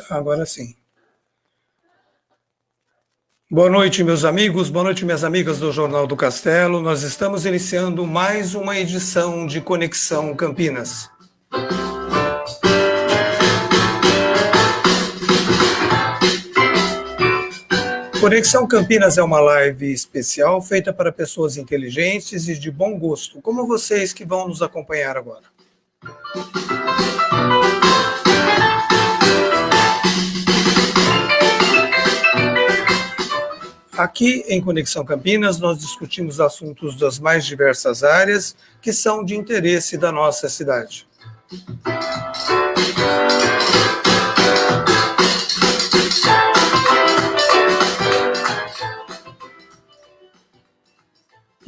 Agora sim. Boa noite, meus amigos, boa noite, minhas amigas do Jornal do Castelo. Nós estamos iniciando mais uma edição de Conexão Campinas. Conexão Campinas é uma live especial feita para pessoas inteligentes e de bom gosto, como vocês que vão nos acompanhar agora. Aqui em Conexão Campinas, nós discutimos assuntos das mais diversas áreas que são de interesse da nossa cidade.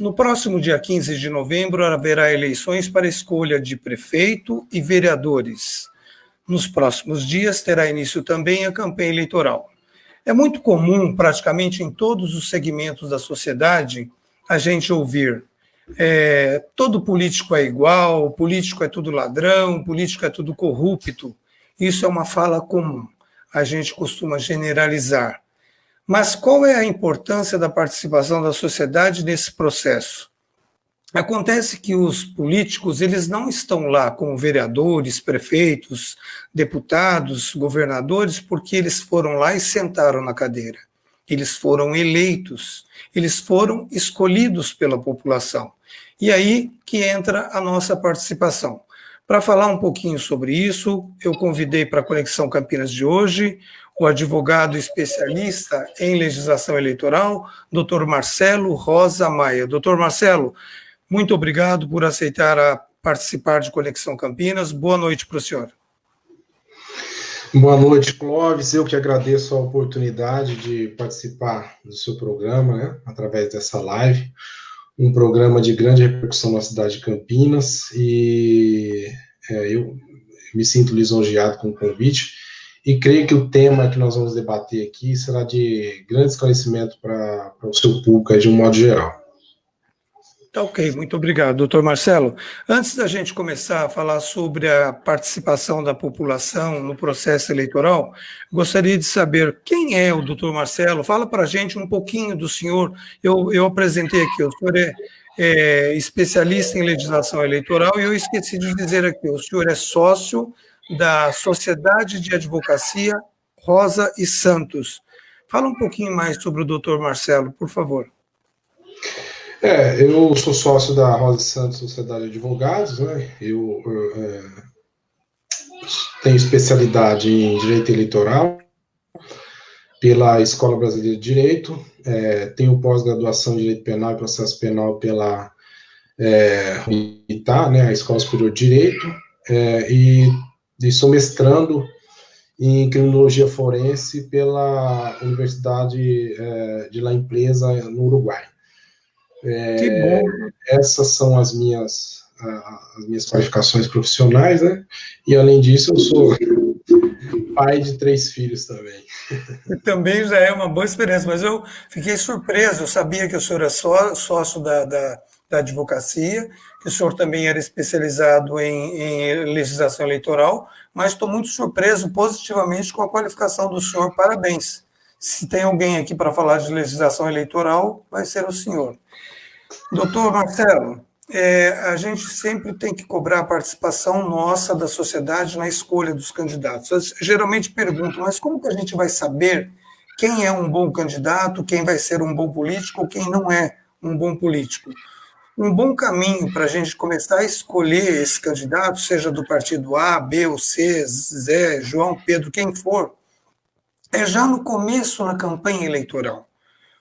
No próximo dia 15 de novembro, haverá eleições para escolha de prefeito e vereadores. Nos próximos dias, terá início também a campanha eleitoral. É muito comum, praticamente em todos os segmentos da sociedade, a gente ouvir todo político é igual, político é tudo ladrão, político é tudo corrupto. Isso é uma fala comum. A gente costuma generalizar. Mas qual é a importância da participação da sociedade nesse processo? Acontece que os políticos, eles não estão lá como vereadores, prefeitos, deputados, governadores, porque eles foram lá e sentaram na cadeira. Eles foram eleitos, eles foram escolhidos pela população. E aí que entra a nossa participação. Para falar um pouquinho sobre isso, eu convidei para a Conexão Campinas de hoje o advogado especialista em legislação eleitoral, Dr. Marcelo Rosa Maia. Dr. Marcelo, muito obrigado por aceitar participar de Conexão Campinas. Boa noite para o senhor. Boa noite, Clóvis. Eu que agradeço a oportunidade de participar do seu programa, né, através dessa live. Um programa de grande repercussão na cidade de Campinas e eu me sinto lisonjeado com o convite e creio que o tema que nós vamos debater aqui será de grande esclarecimento para o seu público de um modo geral. Tá ok, muito obrigado, doutor Marcelo. Antes da gente começar a falar sobre a participação da população no processo eleitoral, gostaria de saber quem é o doutor Marcelo. Fala para a gente um pouquinho do senhor. Eu apresentei aqui, o senhor é especialista em legislação eleitoral e eu esqueci de dizer aqui, o senhor é sócio da Sociedade de Advocacia Rosa e Santos. Fala um pouquinho mais sobre o doutor Marcelo, por favor. Eu sou sócio da Rosa Santos Sociedade de Advogados, né? Eu tenho especialidade em Direito Eleitoral pela Escola Brasileira de Direito, tenho pós-graduação em Direito Penal e Processo Penal pela ITA, né, a Escola Superior de Direito, e sou mestrando em Criminologia Forense pela Universidade de La Empresa, no Uruguai. Que bom. Essas são as minhas qualificações profissionais, né? E além disso, eu sou pai de 3 filhos também. Também já é uma boa experiência, mas eu fiquei surpreso. Eu sabia que o senhor é sócio da advocacia, que o senhor também era especializado em legislação eleitoral, mas estou muito surpreso positivamente com a qualificação do senhor. Parabéns. Se tem alguém aqui para falar de legislação eleitoral, vai ser o senhor. Doutor Marcelo, a gente sempre tem que cobrar a participação nossa da sociedade na escolha dos candidatos. Eu geralmente pergunto, mas como que a gente vai saber quem é um bom candidato, quem vai ser um bom político ou quem não é um bom político? Um bom caminho para a gente começar a escolher esse candidato, seja do partido A, B ou C, Zé, João, Pedro, quem for, é já no começo na campanha eleitoral.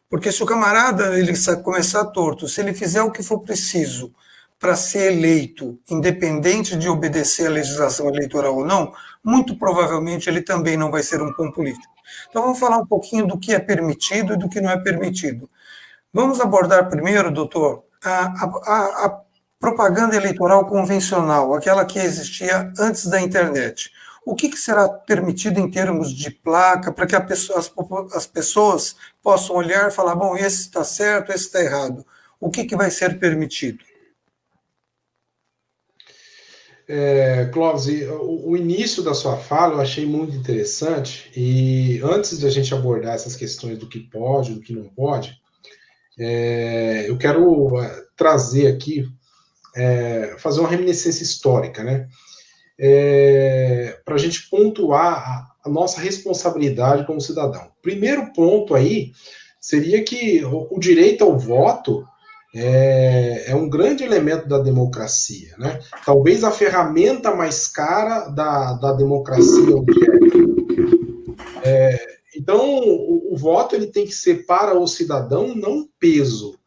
Porque se o camarada ele começar torto, se ele fizer o que for preciso para ser eleito, independente de obedecer à legislação eleitoral ou não, muito provavelmente ele também não vai ser um bom político. Então vamos falar um pouquinho do que é permitido e do que não é permitido. Vamos abordar primeiro, doutor, a propaganda eleitoral convencional, aquela que existia antes da internet. O que será permitido em termos de placa para que as pessoas possam olhar e falar, bom, esse está certo, esse está errado. O que vai ser permitido? Clóvis, o início da sua fala eu achei muito interessante, e antes de a gente abordar essas questões do que pode, do que não pode, eu quero trazer aqui, fazer uma reminiscência histórica, né? Para a gente pontuar a nossa responsabilidade como cidadão. Primeiro ponto aí seria que o direito ao voto é um grande elemento da democracia, né? Talvez a ferramenta mais cara da democracia hoje. Então, o voto ele tem que ser para o cidadão não um peso,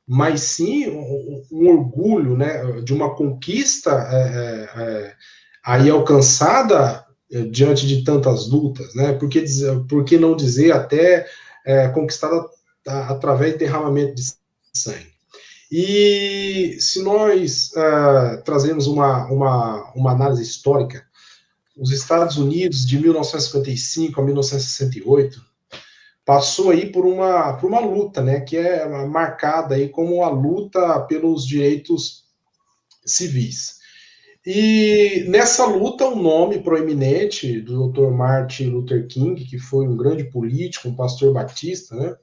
mas sim um orgulho, né, de uma conquista aí alcançada diante de tantas lutas, né? Por que não dizer até conquistada através de derramamento de sangue? E se nós trazemos uma análise histórica, os Estados Unidos, de 1955 a 1968, passou aí por uma luta, né, que é marcada aí como a luta pelos direitos civis. E nessa luta, um nome proeminente do Dr. Martin Luther King, que foi um grande político, um pastor batista, né,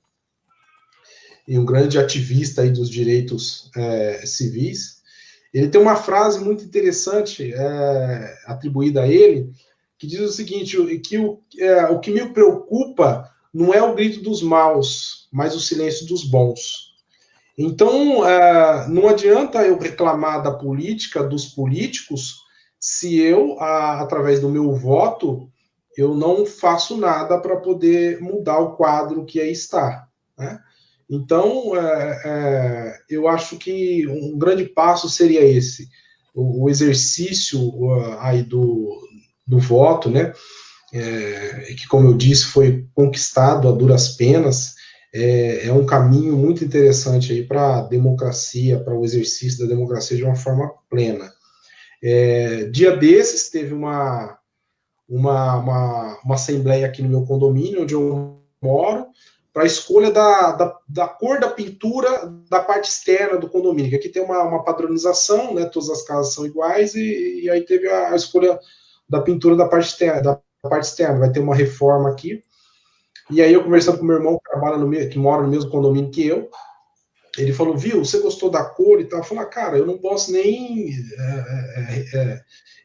e um grande ativista aí dos direitos civis, ele tem uma frase muito interessante atribuída a ele, que diz o seguinte, que o que me preocupa não é o grito dos maus, mas o silêncio dos bons. Então, não adianta eu reclamar da política, dos políticos, se eu, através do meu voto, eu não faço nada para poder mudar o quadro que aí está, né? Então, eu acho que um grande passo seria esse, o exercício aí do voto, né? Que, como eu disse, foi conquistado a duras penas, é um caminho muito interessante aí para a democracia, para o exercício da democracia de uma forma plena. Dia desses, teve uma assembleia aqui no meu condomínio, onde eu moro, para a escolha da cor da pintura da parte externa do condomínio, que aqui tem uma padronização, né, todas as casas são iguais, e aí teve a escolha da pintura da parte externa, vai ter uma reforma aqui, e aí eu conversando com meu irmão que mora no mesmo condomínio que eu, ele falou, viu, você gostou da cor e tal? Eu falei, cara, eu não posso nem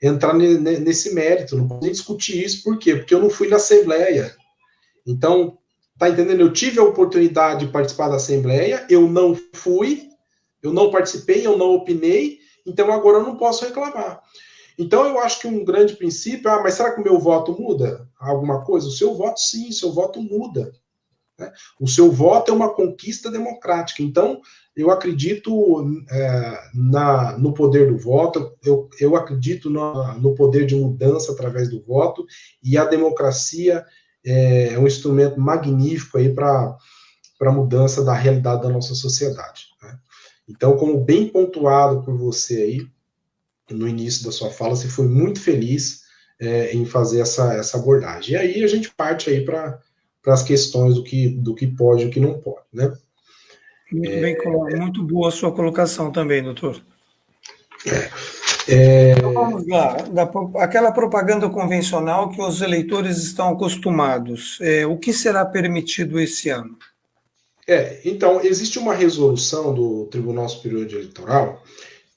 entrar nesse mérito, não posso nem discutir isso, por quê? Porque eu não fui na assembleia. Então, tá entendendo? Eu tive a oportunidade de participar da Assembleia, eu não fui, eu não participei, eu não opinei, então agora eu não posso reclamar. Então eu acho que um grande princípio, mas será que o meu voto muda alguma coisa? O seu voto sim, o seu voto muda, né? O seu voto é uma conquista democrática. Então eu acredito no poder do voto, eu acredito no poder de mudança através do voto, e a democracia é um instrumento magnífico aí para a mudança da realidade da nossa sociedade, né? Então, como bem pontuado por você aí, no início da sua fala, você foi muito feliz em fazer essa abordagem. E aí a gente parte aí para as questões do que pode e o que não pode, né? Muito bem, muito boa a sua colocação também, doutor. Então, vamos lá, aquela propaganda convencional que os eleitores estão acostumados, o que será permitido esse ano? Então, existe uma resolução do Tribunal Superior Eleitoral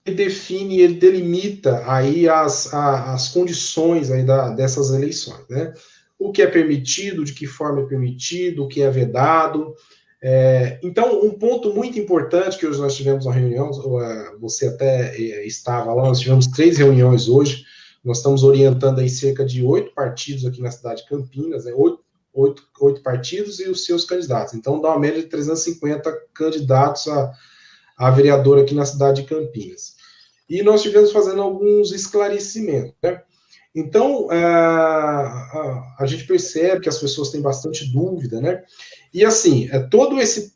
que define, ele delimita aí as condições aí dessas eleições, né? O que é permitido, de que forma é permitido, o que é vedado. Então, um ponto muito importante que hoje nós tivemos uma reunião, você até estava lá, nós tivemos 3 reuniões hoje, nós estamos orientando aí cerca de 8 partidos aqui na cidade de Campinas, né? 8 partidos e os seus candidatos. Então, dá uma média de 350 candidatos a vereador aqui na cidade de Campinas. E nós estivemos fazendo alguns esclarecimentos, né? Então, a gente percebe que as pessoas têm bastante dúvida, né? E assim, todo esse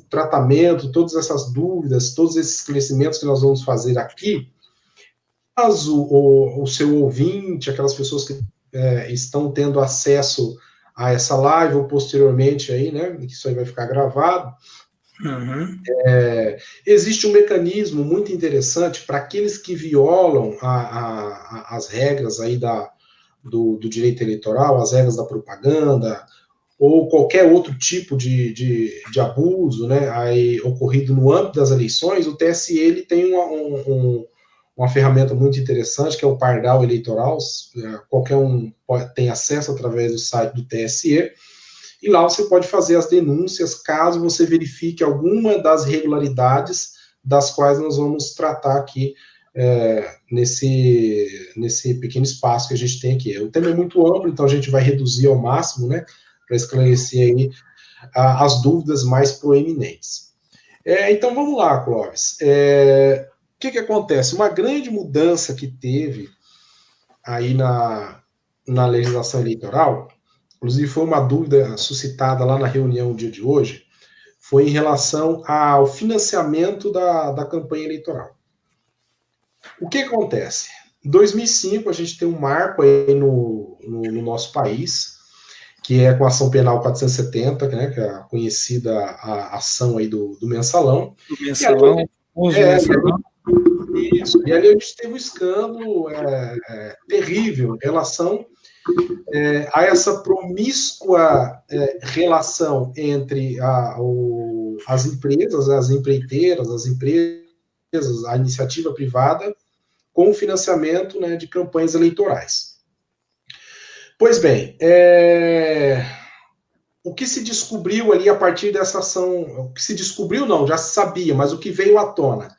tratamento, todas essas dúvidas, todos esses esclarecimentos que nós vamos fazer aqui, caso o seu ouvinte, aquelas pessoas que estão tendo acesso a essa live ou posteriormente aí, né? Que isso aí vai ficar gravado, Uhum. Existe um mecanismo muito interessante para aqueles que violam as regras aí do direito eleitoral, as regras da propaganda, ou qualquer outro tipo de abuso, né, aí, ocorrido no âmbito das eleições. O TSE ele tem uma ferramenta muito interessante, que é o Pardal Eleitoral. Qualquer um tem acesso através do site do TSE, e lá você pode fazer as denúncias caso você verifique alguma das irregularidades das quais nós vamos tratar aqui nesse pequeno espaço que a gente tem aqui. O tema é muito amplo, então a gente vai reduzir ao máximo, né, para esclarecer aí as dúvidas mais proeminentes. Então vamos lá, Clóvis. O que acontece? Uma grande mudança que teve aí na legislação eleitoral, inclusive foi uma dúvida suscitada lá na reunião no dia de hoje, foi em relação ao financiamento da campanha eleitoral. O que acontece? Em 2005, a gente tem um marco aí no nosso país, que é com a ação penal 470, né, que é a conhecida a ação aí do mensalão. Do mensalão, uso mensalão. Isso, e ali a gente teve um escândalo terrível em relação a essa promíscua relação entre as empresas, as empreiteiras, as empresas, a iniciativa privada, com o financiamento, né, de campanhas eleitorais. Pois bem, o que se descobriu ali a partir dessa ação, o que se descobriu não, já se sabia, mas o que veio à tona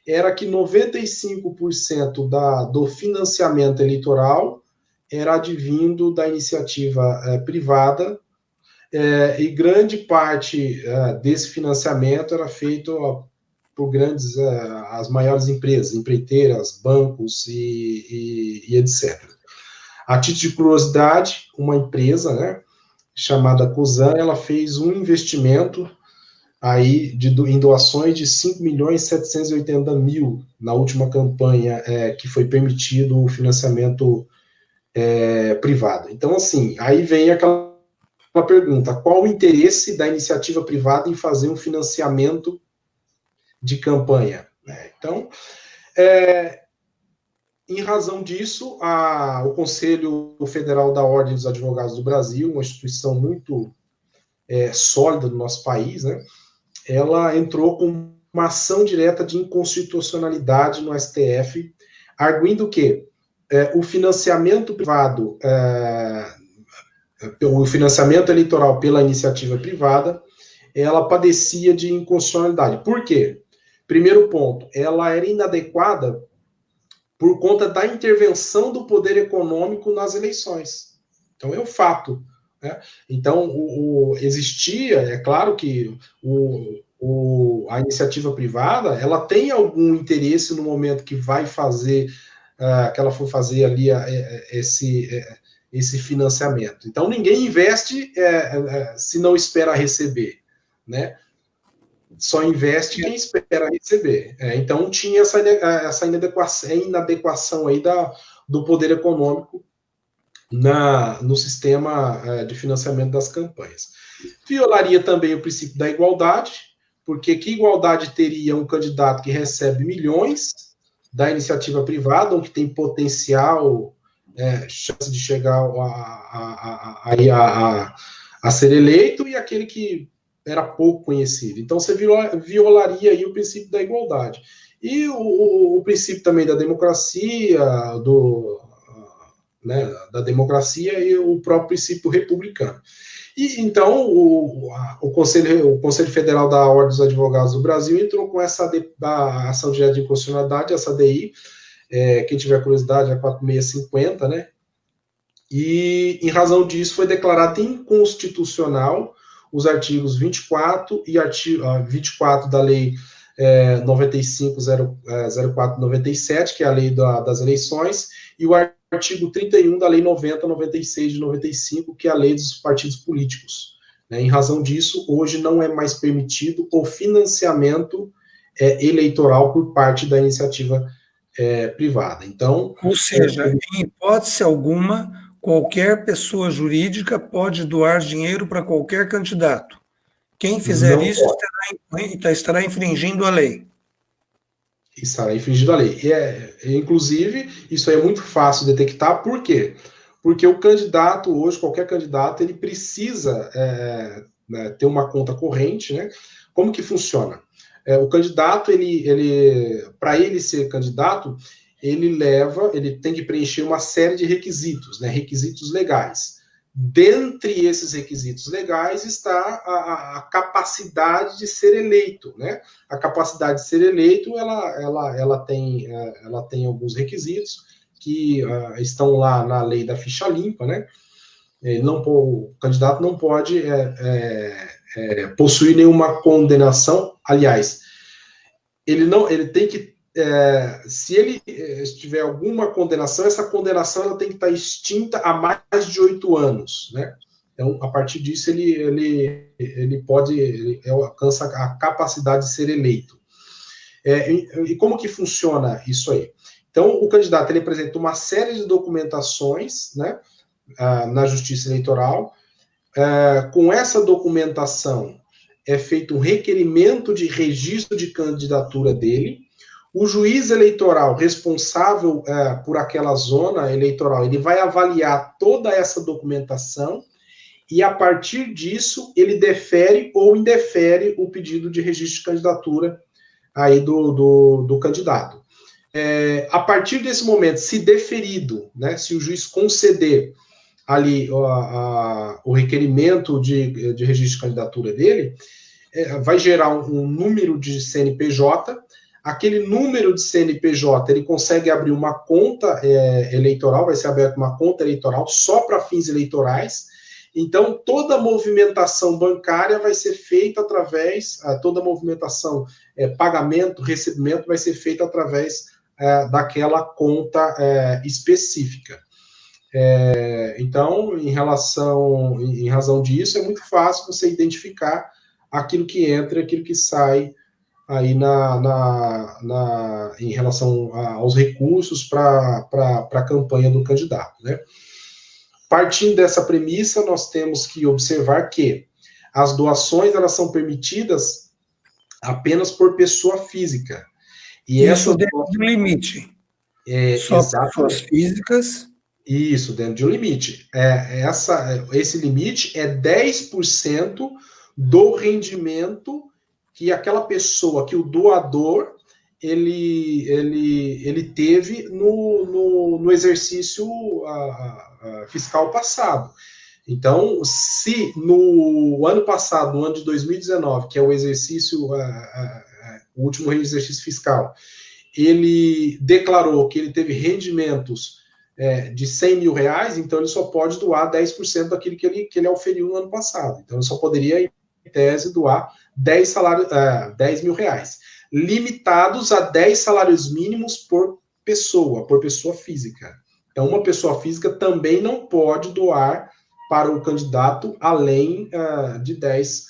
era que 95% do financiamento eleitoral era advindo da iniciativa privada, e grande parte desse financiamento era feito por grandes, as maiores empresas, empreiteiras, bancos e etc. A título de curiosidade, uma empresa, né, chamada Cosan, ela fez um investimento aí em doações de 5.780.000 na última campanha que foi permitido o financiamento privado. Então, assim, aí vem aquela pergunta: qual o interesse da iniciativa privada em fazer um financiamento de campanha? Então, em razão disso, o Conselho Federal da Ordem dos Advogados do Brasil, uma instituição muito sólida do nosso país, né, ela entrou com uma ação direta de inconstitucionalidade no STF, arguindo que o financiamento privado, o financiamento eleitoral pela iniciativa privada, ela padecia de inconstitucionalidade. Por quê? Primeiro ponto, ela era inadequada por conta da intervenção do poder econômico nas eleições. Então, é um fato. Né? Então, existia, é claro que a iniciativa privada, ela tem algum interesse no momento que vai fazer, que ela for fazer ali esse financiamento. Então, ninguém investe se não espera receber, né? Só investe quem espera receber. Então, tinha essa inadequação aí do poder econômico no sistema de financiamento das campanhas. Violaria também o princípio da igualdade, porque que igualdade teria um candidato que recebe milhões da iniciativa privada, ou que tem potencial, chance de chegar a ser eleito, e aquele que era pouco conhecido. Então, você violaria aí o princípio da igualdade. E o princípio também da democracia, da democracia, e o próprio princípio republicano. E então o Conselho Federal da Ordem dos Advogados do Brasil entrou com essa ação direta de inconstitucionalidade, essa DI, quem tiver curiosidade, é 4650, né? E em razão disso foi declarado inconstitucional os artigos 24 e 24 da Lei 95.04.97, que é a Lei das Eleições, e o artigo 31 da Lei 90.96 de 95, que é a Lei dos Partidos Políticos. Em razão disso, hoje não é mais permitido o financiamento eleitoral por parte da iniciativa privada. Então, ou seja, em hipótese alguma, qualquer pessoa jurídica pode doar dinheiro para qualquer candidato. Quem fizer Não isso estará infringindo a lei. estará infringindo a lei. Inclusive, isso aí é muito fácil de detectar, por quê? Porque o candidato, hoje, qualquer candidato, ele precisa né, ter uma conta corrente, né? Como que funciona? O candidato, para ele ser candidato, ele tem que preencher uma série de requisitos, né? Requisitos legais. Dentre esses requisitos legais está a capacidade de ser eleito, né? A capacidade de ser eleito, ela tem alguns requisitos que estão lá na lei da ficha limpa, né? O candidato não pode possuir nenhuma condenação. Aliás, ele tem que se ele tiver alguma condenação, essa condenação ela tem que estar extinta há mais de 8 anos, né? Então, a partir disso, ele alcança a capacidade de ser eleito. E como que funciona isso aí? Então, o candidato ele apresenta uma série de documentações, né, na Justiça Eleitoral. Com essa documentação, é feito um requerimento de registro de candidatura dele. O juiz eleitoral responsável por aquela zona eleitoral, ele vai avaliar toda essa documentação e, a partir disso, ele defere ou indefere o pedido de registro de candidatura aí do candidato. A partir desse momento, se deferido, né, se o juiz conceder ali o requerimento de registro de candidatura dele, vai gerar um número de CNPJ. Aquele número de CNPJ, ele consegue abrir uma conta eleitoral, vai ser aberta uma conta eleitoral só para fins eleitorais. Então, toda movimentação bancária vai ser feita através, toda movimentação, pagamento, recebimento, vai ser feita através daquela conta específica. Então, em razão disso, é muito fácil você identificar aquilo que entra e aquilo que sai aí em relação aos recursos para a campanha do candidato, né? Partindo dessa premissa, nós temos que observar que as doações elas são permitidas apenas por pessoa física. E isso dentro de um limite. Só pessoas físicas. Isso, dentro de um limite. Esse limite é 10% do rendimento que aquela pessoa, que o doador, ele teve no exercício fiscal passado. Então, se no ano passado, no ano de 2019, que é o exercício, o último exercício fiscal, ele declarou que ele teve rendimentos de 100 mil reais, então ele só pode doar 10% daquilo que ele auferiu no ano passado. Então, ele só poderia, em tese, doar 10 mil reais, limitados a 10 salários mínimos por pessoa física. Então, uma pessoa física também não pode doar para o candidato além de 10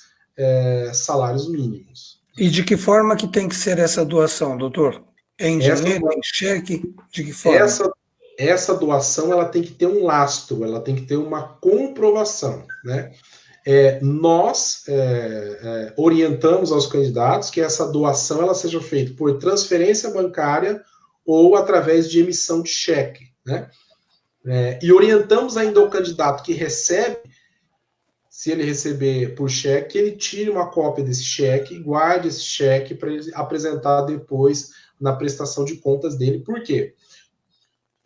salários mínimos. E de que forma que tem que ser essa doação, doutor? Em dinheiro, em cheque? De que forma? Essa doação ela tem que ter um lastro, ela tem que ter uma comprovação, né? Nós orientamos aos candidatos que essa doação ela seja feita por transferência bancária ou através de emissão de cheque, né? E orientamos ainda o candidato que recebe, se ele receber por cheque, ele tire uma cópia desse cheque e guarde esse cheque para ele apresentar depois na prestação de contas dele. Por quê?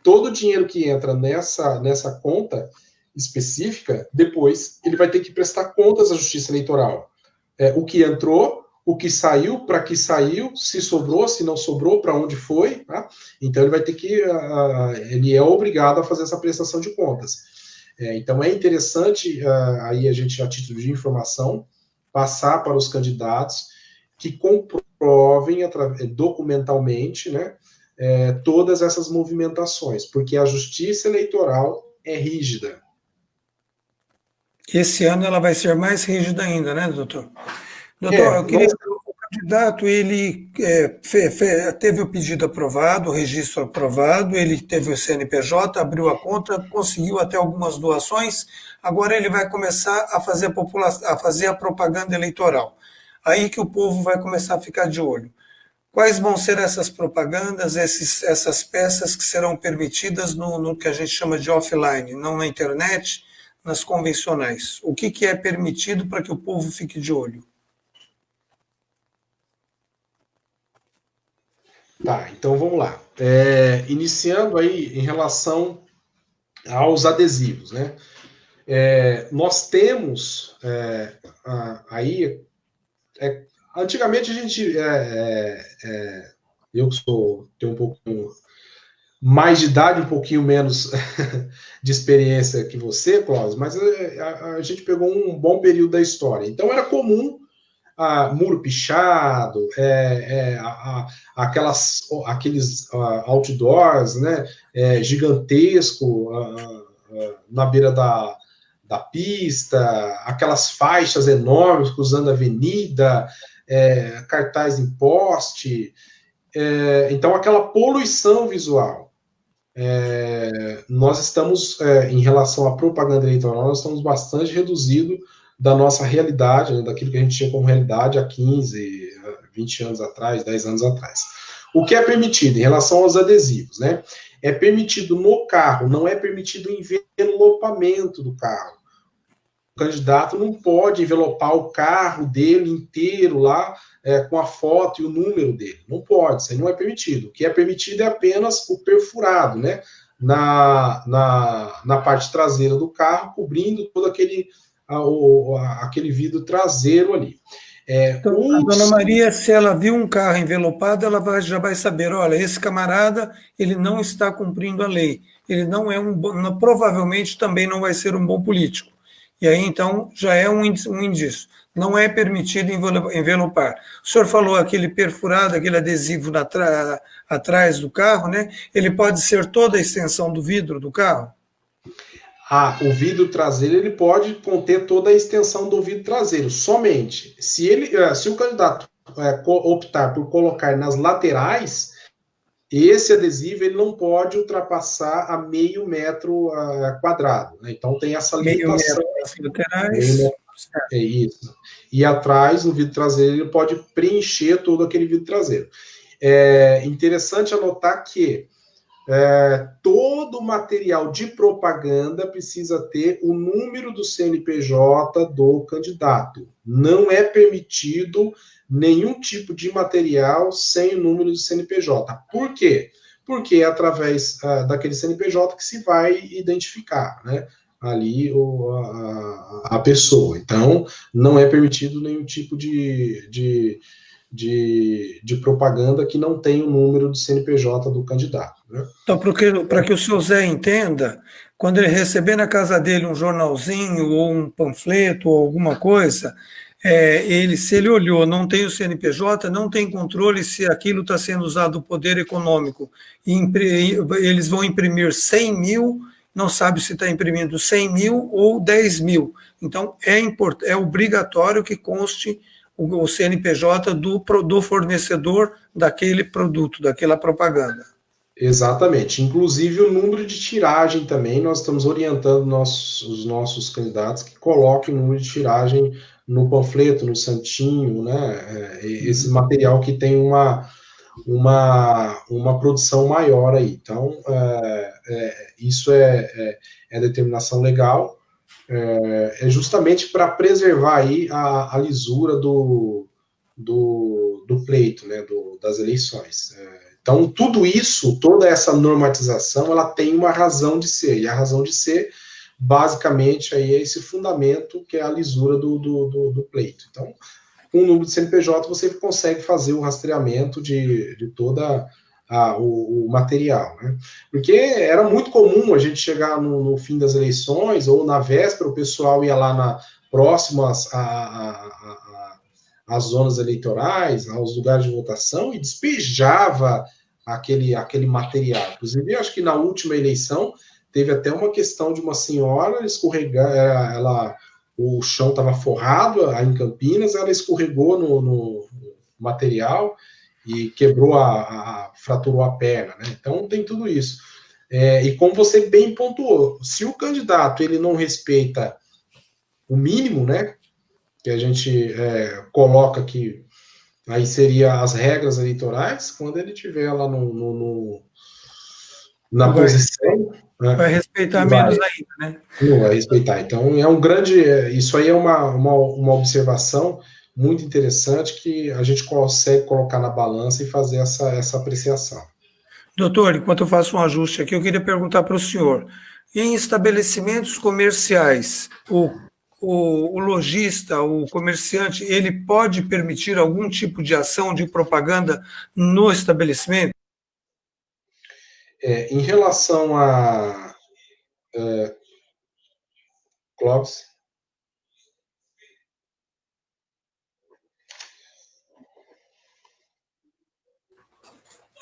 Todo o dinheiro que entra nessa conta específica, depois ele vai ter que prestar contas à Justiça Eleitoral. O que entrou, o que saiu, para que saiu, se sobrou, se não sobrou, para onde foi, tá? Então ele vai ter que, ele é obrigado a fazer essa prestação de contas. Então é interessante, aí a gente, a título de informação, passar para os candidatos que comprovem documentalmente, né, todas essas movimentações, porque a Justiça Eleitoral é rígida. Esse ano ela vai ser mais rígida ainda, né, doutor? Doutor, eu queria... candidato, ele teve o pedido aprovado, o registro aprovado, ele teve o CNPJ, abriu a conta, conseguiu até algumas doações, agora ele vai começar a fazer a fazer a propaganda eleitoral. Aí que o povo vai começar a ficar de olho. Quais vão ser essas propagandas, essas peças que serão permitidas no que a gente chama de offline, não na internet, nas convencionais? O que é permitido para que o povo fique de olho? Tá, então vamos lá. Iniciando aí em relação aos adesivos, né? Nós temos aí. Antigamente a gente. Eu que tenho um pouco mais de idade, um pouquinho menos de experiência que você, Cláudio, mas a gente pegou um bom período da história. Então era comum muro pichado, aqueles outdoors, né, gigantesco na beira da pista, aquelas faixas enormes cruzando a avenida, cartaz em poste, então aquela poluição visual. Nós estamos, em relação à propaganda eleitoral, nós estamos bastante reduzidos da nossa realidade, né, daquilo que a gente tinha como realidade há 15, 20 anos atrás, 10 anos atrás. O que é permitido em relação aos adesivos, né? É permitido no carro, não é permitido o envelopamento do carro. O candidato não pode envelopar o carro dele inteiro lá, com a foto e o número dele. Não pode, isso aí não é permitido. O que é permitido é apenas o perfurado, né? Na parte traseira do carro, cobrindo todo aquele vidro traseiro ali. Então, a dona Maria, se ela viu um carro envelopado, ela já vai saber, olha, esse camarada, ele não está cumprindo a lei. Ele não é provavelmente também não vai ser um bom político. E aí, então, já é um indício. Não é permitido envelopar. O senhor falou aquele perfurado, aquele adesivo atrás do carro, né? Ele pode ser toda a extensão do vidro do carro? O vidro traseiro ele pode conter toda a extensão do vidro traseiro, somente. Se o candidato optar por colocar nas laterais, esse adesivo ele não pode ultrapassar a meio metro quadrado, né? Então tem essa limitação. Meio metro nas laterais. É isso. E atrás, no vidro traseiro, ele pode preencher todo aquele vidro traseiro. É interessante anotar que todo material de propaganda precisa ter o número do CNPJ do candidato. Não é permitido nenhum tipo de material sem o número do CNPJ. Por quê? Porque é através daquele CNPJ que se vai identificar, né, ali a pessoa. Então, não é permitido nenhum tipo de propaganda que não tenha o número do CNPJ do candidato. Né? Então, para que o seu Zé entenda, quando ele receber na casa dele um jornalzinho ou um panfleto ou alguma coisa, se ele olhou, não tem o CNPJ, não tem controle se aquilo está sendo usado o poder econômico, e eles vão imprimir 100 mil, não sabe se está imprimindo 100 mil ou 10 mil. Então, é obrigatório que conste o CNPJ do fornecedor daquele produto, daquela propaganda. Exatamente. Inclusive o número de tiragem também, nós estamos orientando os nossos candidatos que coloquem o número de tiragem no panfleto, no santinho, né? Esse material que tem uma produção maior aí. Então, isso é determinação legal, é justamente para preservar aí a lisura do pleito, né? Das eleições. Então, tudo isso, toda essa normatização, ela tem uma razão de ser, e a razão de ser, basicamente, aí é esse fundamento que é a lisura do pleito. Então, com o número de CNPJ, você consegue fazer o rastreamento de toda o material, né? Porque era muito comum a gente chegar no fim das eleições, ou na véspera, o pessoal ia lá próximas às zonas eleitorais, aos lugares de votação, e despejava aquele material. Inclusive, acho que na última eleição teve até uma questão de uma senhora escorregar, o chão estava forrado aí em Campinas, ela escorregou material e fraturou a perna, né? Então tem tudo isso. E como você bem pontuou, se o candidato ele não respeita o mínimo, né, que a gente coloca aqui, aí seria as regras eleitorais, quando ele estiver lá na vai, posição, vai né, respeitar vai, menos ainda, né? não vai respeitar. Então, isso aí é uma observação muito interessante que a gente consegue colocar na balança e fazer essa apreciação. Doutor, enquanto eu faço um ajuste aqui, eu queria perguntar para o senhor: em estabelecimentos comerciais, o lojista, o comerciante, ele pode permitir algum tipo de ação de propaganda no estabelecimento? Em relação a Clóvis,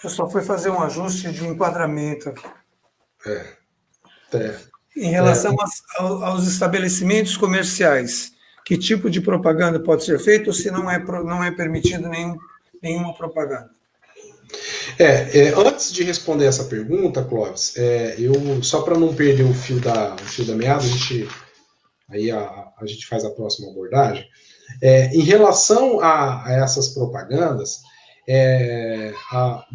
Eu só fui fazer um ajuste de enquadramento aqui. é, Em é, relação aos estabelecimentos comerciais, que tipo de propaganda pode ser feita ou se não é permitido nenhuma propaganda? Antes de responder essa pergunta, Clóvis, eu só para não perder o fio da meada, aí a gente faz a próxima abordagem. Em relação a essas propagandas,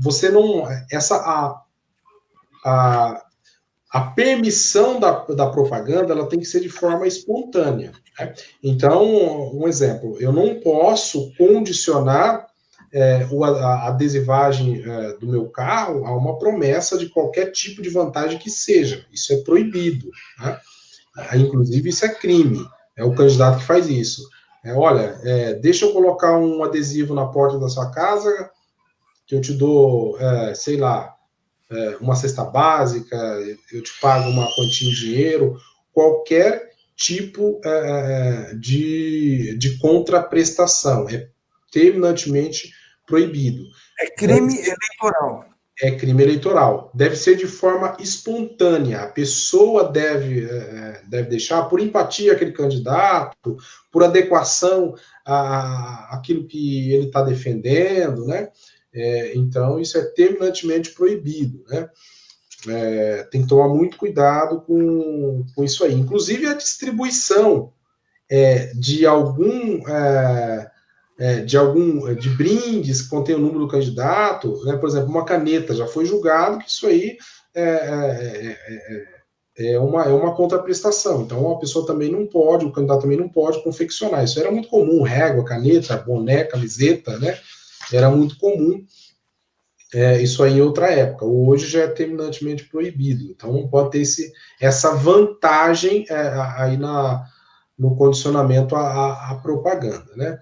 você não. A, a permissão da propaganda ela tem que ser de forma espontânea. Né? Então, um exemplo, eu não posso condicionar a adesivagem do meu carro a uma promessa de qualquer tipo de vantagem que seja. Isso é proibido. Né? Inclusive, isso é crime. É o candidato que faz isso. Olha, deixa eu colocar um adesivo na porta da sua casa que eu te dou, sei lá, uma cesta básica, eu te pago uma quantia em dinheiro, qualquer tipo de contraprestação. É terminantemente proibido. É crime eleitoral. É crime eleitoral. Deve ser de forma espontânea. A pessoa deve deixar, por empatia àquele candidato, por adequação àquilo que ele está defendendo, né? Então, isso é terminantemente proibido, né? Tem que tomar muito cuidado com isso aí. Inclusive, a distribuição de de brindes que contém o número do candidato, né? Por exemplo, uma caneta, já foi julgado que isso aí é uma contraprestação. Então, a pessoa também não pode, o candidato também não pode confeccionar. Isso era muito comum, régua, caneta, boné, camiseta, né? Era muito comum isso aí em outra época. Hoje já é terminantemente proibido. Então, não pode ter essa vantagem aí no condicionamento à propaganda, né?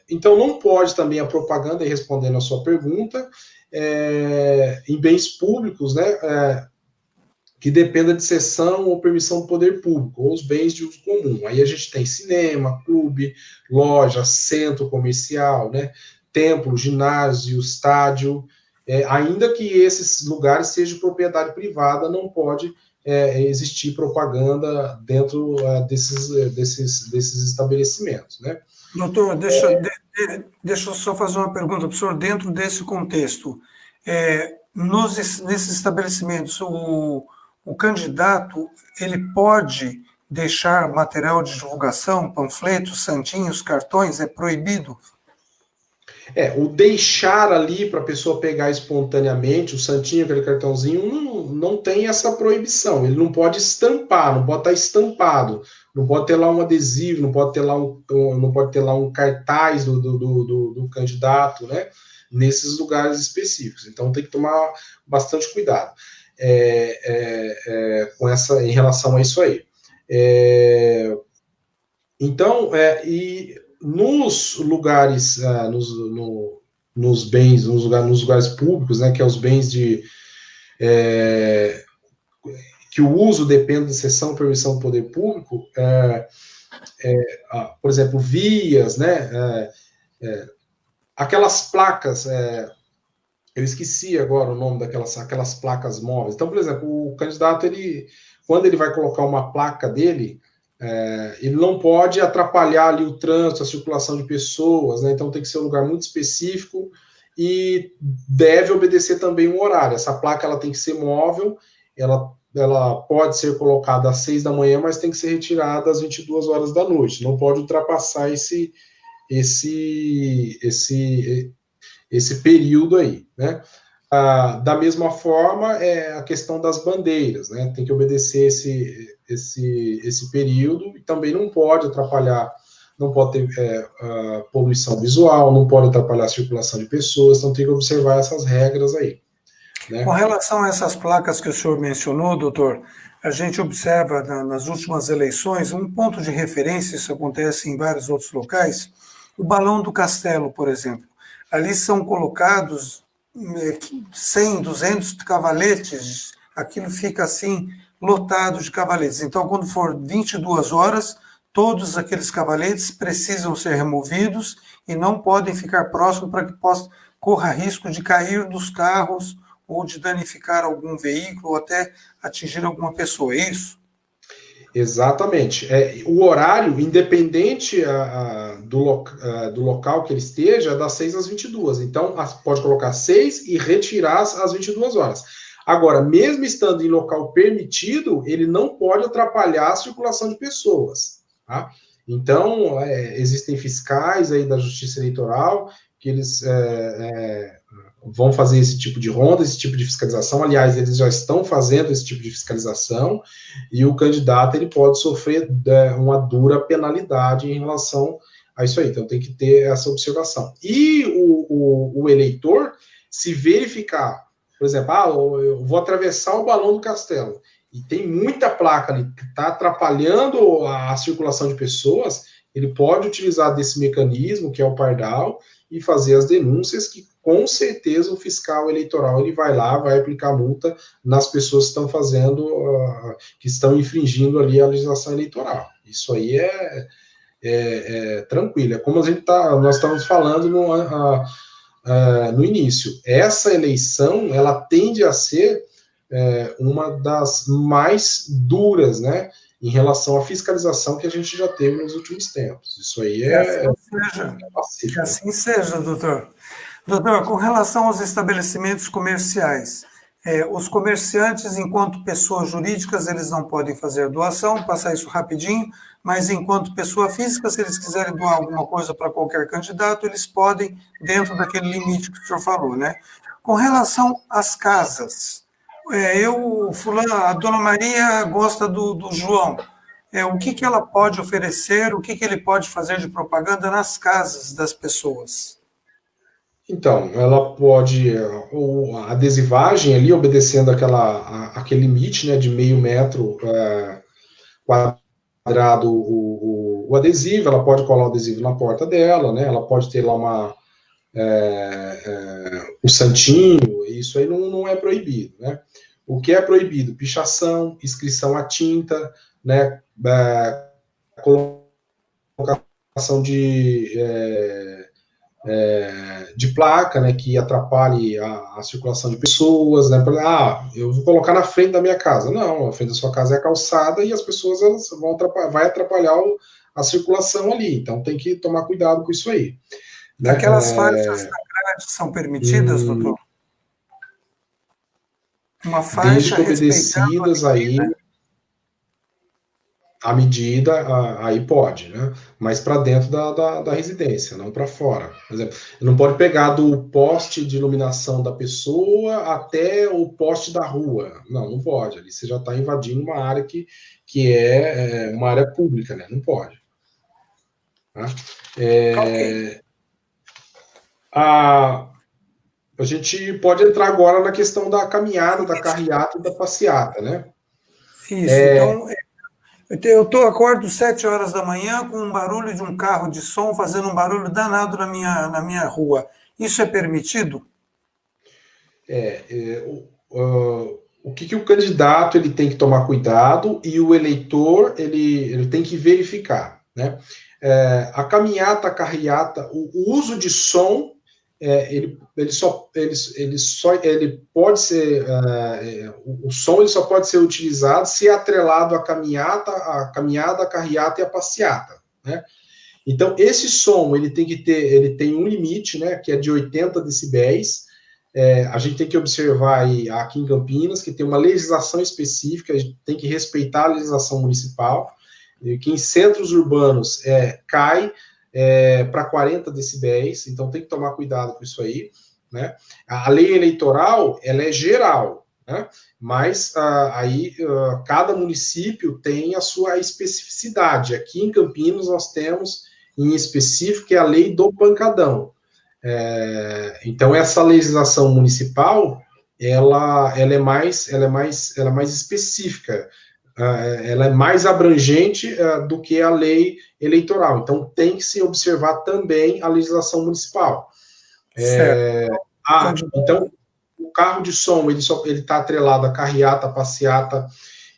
Então, não pode também a propaganda, respondendo a sua pergunta, em bens públicos, né, que dependa de cessão ou permissão do poder público, ou os bens de uso comum. Aí a gente tem cinema, clube, loja, centro comercial, né, templo, ginásio, estádio, ainda que esses lugares sejam propriedade privada, não pode existir propaganda dentro desses estabelecimentos, né? Doutor, deixa eu só fazer uma pergunta, professor, dentro desse contexto. Nesses estabelecimentos, o candidato ele pode deixar material de divulgação, panfletos, santinhos, cartões, é proibido? O deixar ali para a pessoa pegar espontaneamente, o santinho, aquele cartãozinho, não tem essa proibição. Ele não pode estampar, não pode estar estampado, não pode ter lá um adesivo, não pode ter lá um cartaz do candidato, né? Nesses lugares específicos. Então tem que tomar bastante cuidado em relação a isso aí. Então, nos lugares, nos bens, nos lugares públicos, né, que é os bens que o uso depende de cessão e permissão do poder público, por exemplo, vias, né, aquelas placas, eu esqueci agora o nome aquelas placas móveis. Então, por exemplo, o candidato, quando ele vai colocar uma placa dele, Ele não pode atrapalhar ali o trânsito, a circulação de pessoas, né? Então tem que ser um lugar muito específico e deve obedecer também um horário. Essa placa ela tem que ser móvel, ela pode ser colocada às 6 da manhã, mas tem que ser retirada às 22 horas da noite. Não pode ultrapassar esse período aí, né? Da mesma forma, a questão das bandeiras, né? Tem que obedecer esse período e também não pode atrapalhar, não pode ter poluição visual, não pode atrapalhar a circulação de pessoas, então tem que observar essas regras aí, né? Com relação a essas placas que o senhor mencionou, doutor, a gente observa nas últimas eleições um ponto de referência, isso acontece em vários outros locais, o Balão do Castelo, por exemplo. Ali são colocados 100, 200 cavaletes, aquilo fica assim lotado de cavaletes. Então, quando for 22 horas, todos aqueles cavaletes precisam ser removidos e não podem ficar próximos para que corra risco de cair dos carros ou de danificar algum veículo ou até atingir alguma pessoa, é isso? Exatamente. O horário, independente do local que ele esteja, é das 6 às 22. Então, pode colocar 6 e retirar às 22 horas. Agora, mesmo estando em local permitido, ele não pode atrapalhar a circulação de pessoas. Tá? Então, existem fiscais aí da Justiça Eleitoral que eles vão fazer esse tipo de ronda, esse tipo de fiscalização. Aliás, eles já estão fazendo esse tipo de fiscalização e o candidato ele pode sofrer uma dura penalidade em relação a isso aí. Então, tem que ter essa observação. E o eleitor, se verificar, por exemplo, eu vou atravessar o Balão do Castelo e tem muita placa ali que está atrapalhando a circulação de pessoas, ele pode utilizar desse mecanismo, que é o pardal, e fazer as denúncias que, com certeza, o fiscal eleitoral ele vai lá, vai aplicar multa nas pessoas que estão fazendo, que estão infringindo ali a legislação eleitoral. Isso aí é tranquilo. É como nós estamos falando no início. Essa eleição, ela tende a ser uma das mais duras, né, em relação à fiscalização que a gente já teve nos últimos tempos. Isso aí pacífico. Que assim seja, doutor. Doutor, com relação aos estabelecimentos comerciais, os comerciantes, enquanto pessoas jurídicas, eles não podem fazer doação, passar isso rapidinho, mas enquanto pessoa física, se eles quiserem doar alguma coisa para qualquer candidato, eles podem, dentro daquele limite que o senhor falou, né? Com relação às casas, a dona Maria gosta do João. O que ela pode oferecer, o que ele pode fazer de propaganda nas casas das pessoas? Então, ela pode, a adesivagem ali, obedecendo aquele limite, né, de meio metro quadrado o adesivo, ela pode colar o adesivo na porta dela, né, ela pode ter lá o santinho, isso aí não é proibido, né. O que é proibido? Pichação, inscrição à tinta, né, colocação de placa, né, que atrapalhe a circulação de pessoas, né, eu vou colocar na frente da minha casa. Não, a frente da sua casa é a calçada e as pessoas vai atrapalhar a circulação ali, então tem que tomar cuidado com isso aí. Né? Aquelas faixas da grade são permitidas, doutor? Uma faixa desde que obedecidas aí a medida, aí pode, né? Mas para dentro da residência, não para fora. Por exemplo, não pode pegar do poste de iluminação da pessoa até o poste da rua. Não pode. Ali você já está invadindo uma área que é uma área pública, né? Não pode. Tá? Okay. A gente pode entrar agora na questão da caminhada, da carreata e da passeata, né? Isso, então... Eu acordo 7 horas da manhã com um barulho de um carro de som fazendo um barulho danado na minha rua. Isso é permitido? O que o candidato ele tem que tomar cuidado e o eleitor ele tem que verificar, né? A caminhata, a carreata, o uso de som ele pode ser, o som ele só pode ser utilizado se é atrelado à caminhada, a carreata e a passeata, né? Então, esse som, ele tem um limite, né, que é de 80 decibéis. A gente tem que observar aí, aqui em Campinas, que tem uma legislação específica, a gente tem que respeitar a legislação municipal, que em centros urbanos cai para 40 decibéis, então tem que tomar cuidado com isso aí, né? A lei eleitoral, ela é geral, né? Mas cada município tem a sua especificidade. Aqui em Campinas nós temos em específico, que é a lei do pancadão. Então, essa legislação municipal, ela é mais específica, ela é mais abrangente do que a lei eleitoral. Então, tem que se observar também a legislação municipal. Certo. Então, o carro de som, ele está atrelado à carreata, à passeata,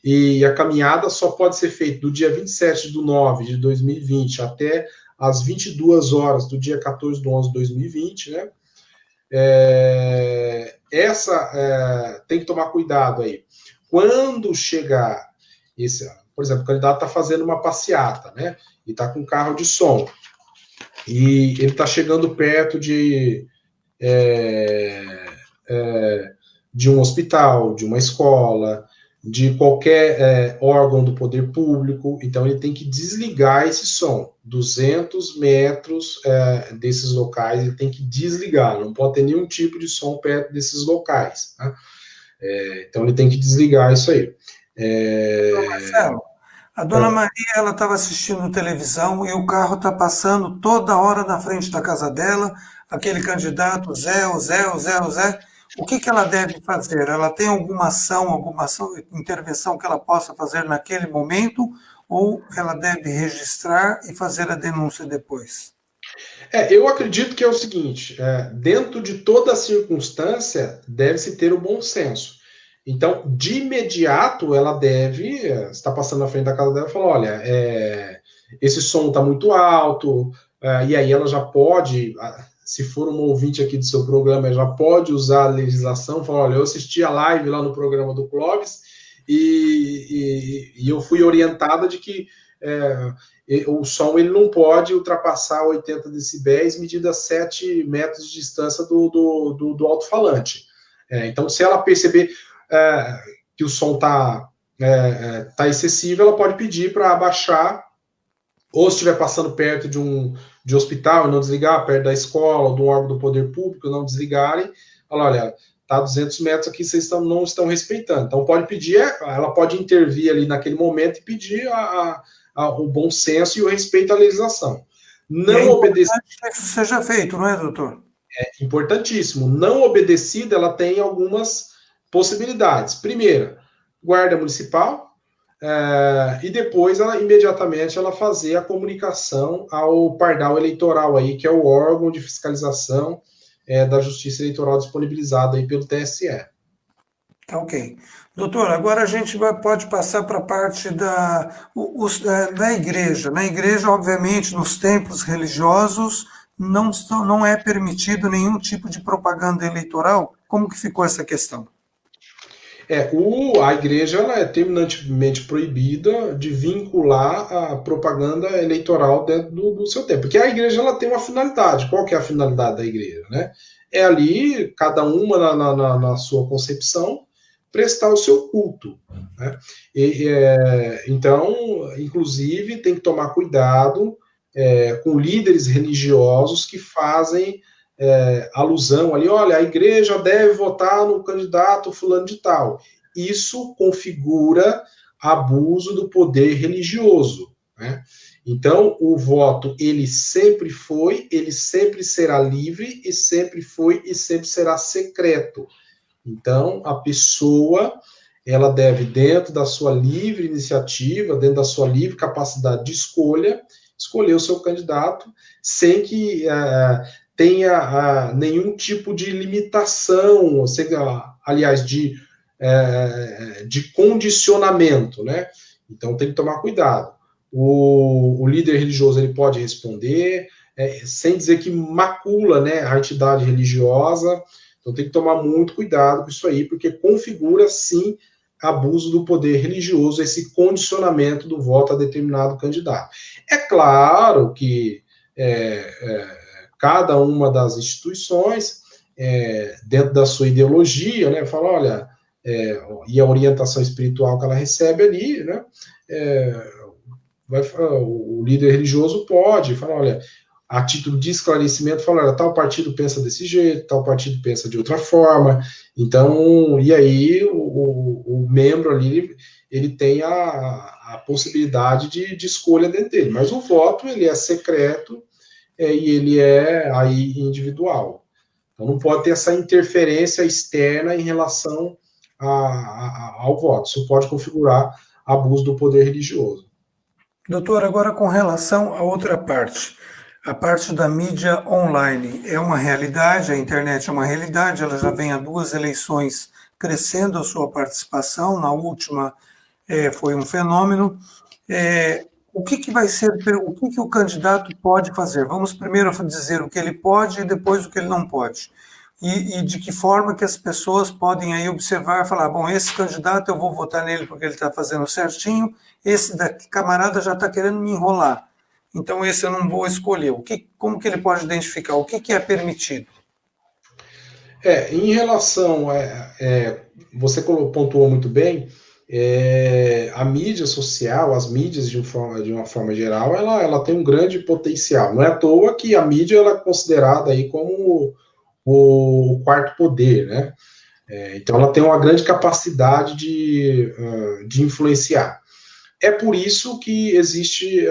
e a caminhada só pode ser feita do dia 27/9/2020 até às 22 horas do dia 14/11/2020, né? Tem que tomar cuidado aí. Quando chegar por exemplo, o candidato está fazendo uma passeata, né? E está com um carro de som. E ele está chegando perto de um hospital, de uma escola, de qualquer órgão do poder público, então ele tem que desligar esse som. 200 metros desses locais, ele tem que desligar, não pode ter nenhum tipo de som perto desses locais. Né? Então ele tem que desligar isso aí. Marcelo, a dona Maria ela estava assistindo televisão e o carro está passando toda hora na frente da casa dela, aquele candidato Zé, o Zé, o Zé, o Zé. O que ela deve fazer? Ela tem alguma ação, intervenção que ela possa fazer naquele momento ou ela deve registrar e fazer a denúncia depois? Eu acredito que é o seguinte, dentro de toda circunstância, deve-se ter o bom senso. Então, de imediato, ela deve estar passando na frente da casa dela e falar, olha, esse som está muito alto, e aí ela já pode, se for um ouvinte aqui do seu programa, ela já pode usar a legislação, falar, olha, eu assisti a live lá no programa do Clóvis e eu fui orientada de que o som ele não pode ultrapassar 80 decibéis, medida a 7 metros de distância do alto-falante. Então, se ela perceber que o som está excessivo, ela pode pedir para abaixar, ou se estiver passando perto de hospital, não desligar, perto da escola, ou do órgão do poder público, não desligarem, falar, olha, está a 200 metros aqui, vocês não estão respeitando. Então, pode pedir, ela pode intervir ali naquele momento e pedir o bom senso e o respeito à legislação. Não obedecer. Que isso seja feito, não é, doutor? É importantíssimo. Não obedecida, ela tem algumas possibilidades. Primeira, guarda municipal, e depois, imediatamente, ela fazer a comunicação ao pardal eleitoral, aí, que é o órgão de fiscalização da Justiça Eleitoral disponibilizado aí pelo TSE. Ok. Doutor, agora a gente pode passar para a parte da igreja. Na igreja, obviamente, nos templos religiosos, não é permitido nenhum tipo de propaganda eleitoral. Como que ficou essa questão? A igreja ela é terminantemente proibida de vincular a propaganda eleitoral dentro do seu tempo. Porque a igreja ela tem uma finalidade. Qual que é a finalidade da igreja? Né? É ali, cada uma na sua concepção, prestar o seu culto. Né? Então, inclusive, tem que tomar cuidado com líderes religiosos que fazem alusão ali, olha, a igreja deve votar no candidato fulano de tal. Isso configura abuso do poder religioso. Né? Então, o voto, ele sempre foi, ele sempre será livre, e sempre foi e sempre será secreto. Então, a pessoa, ela deve, dentro da sua livre iniciativa, dentro da sua livre capacidade de escolher o seu candidato, sem que tenha nenhum tipo de limitação, ou seja, aliás, de condicionamento, né? Então tem que tomar cuidado. O líder religioso ele pode responder, sem dizer que macula, né, a entidade religiosa. Então tem que tomar muito cuidado com isso aí, porque configura, sim, abuso do poder religioso, esse condicionamento do voto a determinado candidato. É claro que cada uma das instituições, dentro da sua ideologia, né, fala, olha, e a orientação espiritual que ela recebe ali, né, o líder religioso pode falar, olha, a título de esclarecimento, falar, olha, tal partido pensa desse jeito, tal partido pensa de outra forma, então, e aí o membro ali, ele tem a possibilidade de escolha dentro dele, mas o voto, ele é secreto, e ele é aí individual. Então não pode ter essa interferência externa em relação ao voto, isso pode configurar abuso do poder religioso. Doutor, agora com relação à outra parte, a parte da mídia online é uma realidade, a internet é uma realidade, ela já vem há 2 eleições crescendo a sua participação, na última foi um fenômeno. O que vai ser, o que o candidato pode fazer? Vamos primeiro dizer o que ele pode e depois o que ele não pode. E de que forma que as pessoas podem aí observar e falar, bom, esse candidato eu vou votar nele porque ele está fazendo certinho, esse daqui, camarada já está querendo me enrolar, então esse eu não vou escolher. Como que ele pode identificar? O que é permitido? Em relação você pontuou muito bem, a mídia social, as mídias de uma forma geral, ela tem um grande potencial. Não é à toa que a mídia ela é considerada aí como o quarto poder, né? Então ela tem uma grande capacidade de influenciar. É por isso que existe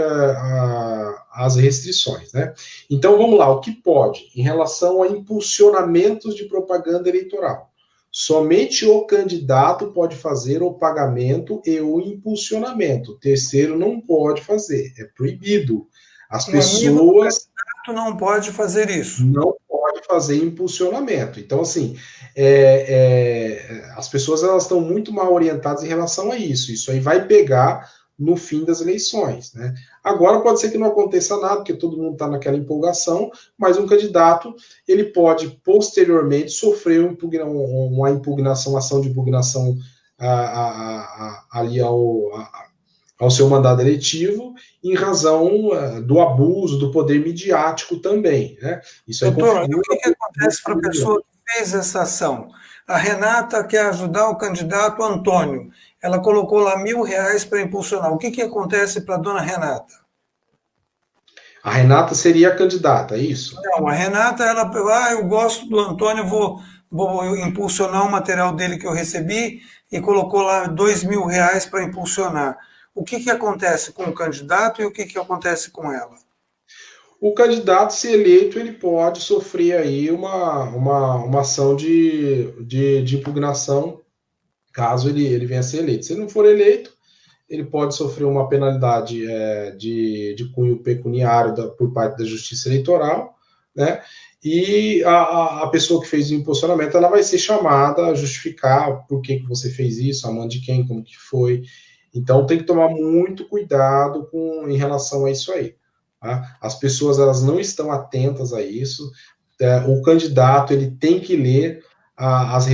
as restrições, né? Então vamos lá, o que pode em relação a impulsionamentos de propaganda eleitoral? Somente o candidato pode fazer o pagamento e o impulsionamento. O terceiro não pode fazer, é proibido. As Um amigo do pessoas candidato não pode fazer isso. não pode fazer impulsionamento. Então, assim, as pessoas elas estão muito mal orientadas em relação a isso. Isso aí vai pegar no fim das eleições, né? Agora pode ser que não aconteça nada, porque todo mundo está naquela empolgação, mas um candidato ele pode posteriormente sofrer uma impugnação, ação de impugnação ali ao seu mandato eletivo, em razão do abuso do poder midiático também, né? Isso aí Doutor, e o configura. que acontece para a pessoa que fez essa ação? A Renata quer ajudar o candidato Antônio. Ela colocou lá R$ 1.000 para impulsionar. O que acontece para a dona Renata? A Renata seria a candidata, é isso? Não, a Renata, eu gosto do Antônio, vou impulsionar o material dele que eu recebi e colocou lá R$ 2.000 para impulsionar. O que acontece com o candidato e o que acontece com ela? O candidato, se eleito, ele pode sofrer aí uma ação de impugnação, caso ele venha a ser eleito. Se ele não for eleito, ele pode sofrer uma penalidade de cunho pecuniário por parte da Justiça Eleitoral, né? E a pessoa que fez o impulsionamento, ela vai ser chamada a justificar por que você fez isso, a mão de quem, como que foi. Então tem que tomar muito cuidado em relação a isso aí. Tá? As pessoas elas não estão atentas a isso. O candidato ele tem que ler as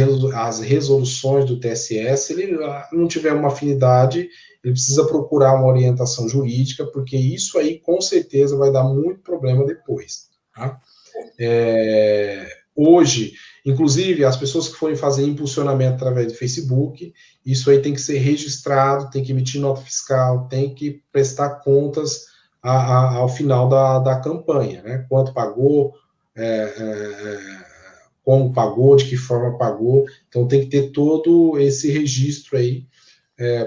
resoluções do TSE. Se ele não tiver uma afinidade, ele precisa procurar uma orientação jurídica, porque isso aí com certeza vai dar muito problema depois. Tá? Hoje, inclusive, as pessoas que forem fazer impulsionamento através do Facebook, isso aí tem que ser registrado, tem que emitir nota fiscal, tem que prestar contas ao final da campanha, né? Quanto pagou, como pagou, de que forma pagou. Então tem que ter todo esse registro aí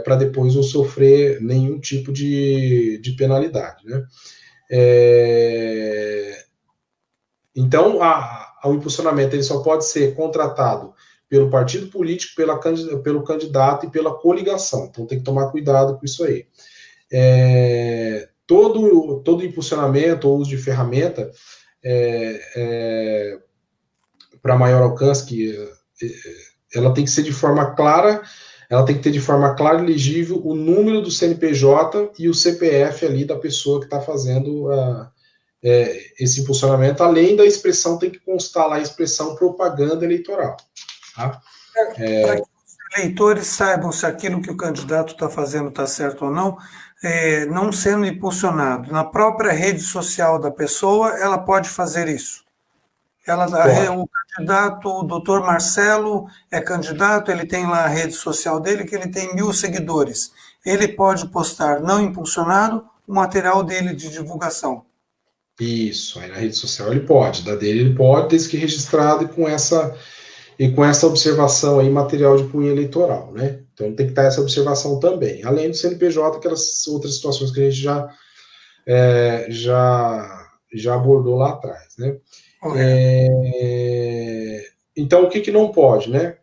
para depois não sofrer nenhum tipo de penalidade, né? Então, o impulsionamento ele só pode ser contratado pelo partido político, pelo candidato e pela coligação. Então tem que tomar cuidado com isso aí. Todo impulsionamento ou uso de ferramenta para maior alcance, ela tem que ser de forma clara, ela tem que ter de forma clara e legível o número do CNPJ e o CPF ali da pessoa que está fazendo esse impulsionamento, além da expressão, tem que constar lá a expressão propaganda eleitoral. Tá? Para que os eleitores saibam se aquilo que o candidato está fazendo está certo ou não, não sendo impulsionado. Na própria rede social da pessoa, ela pode fazer isso. O candidato, o doutor Marcelo é candidato, ele tem lá a rede social dele, que ele tem 1.000 seguidores. Ele pode postar, não impulsionado, o material dele de divulgação. Isso, aí na rede social ele pode, da dele ele pode, desde que registrado e com essa observação aí, material de cunho eleitoral, né? Então tem que estar essa observação também, além do CNPJ, aquelas outras situações que a gente já abordou lá atrás, né? Então, o que não pode, né?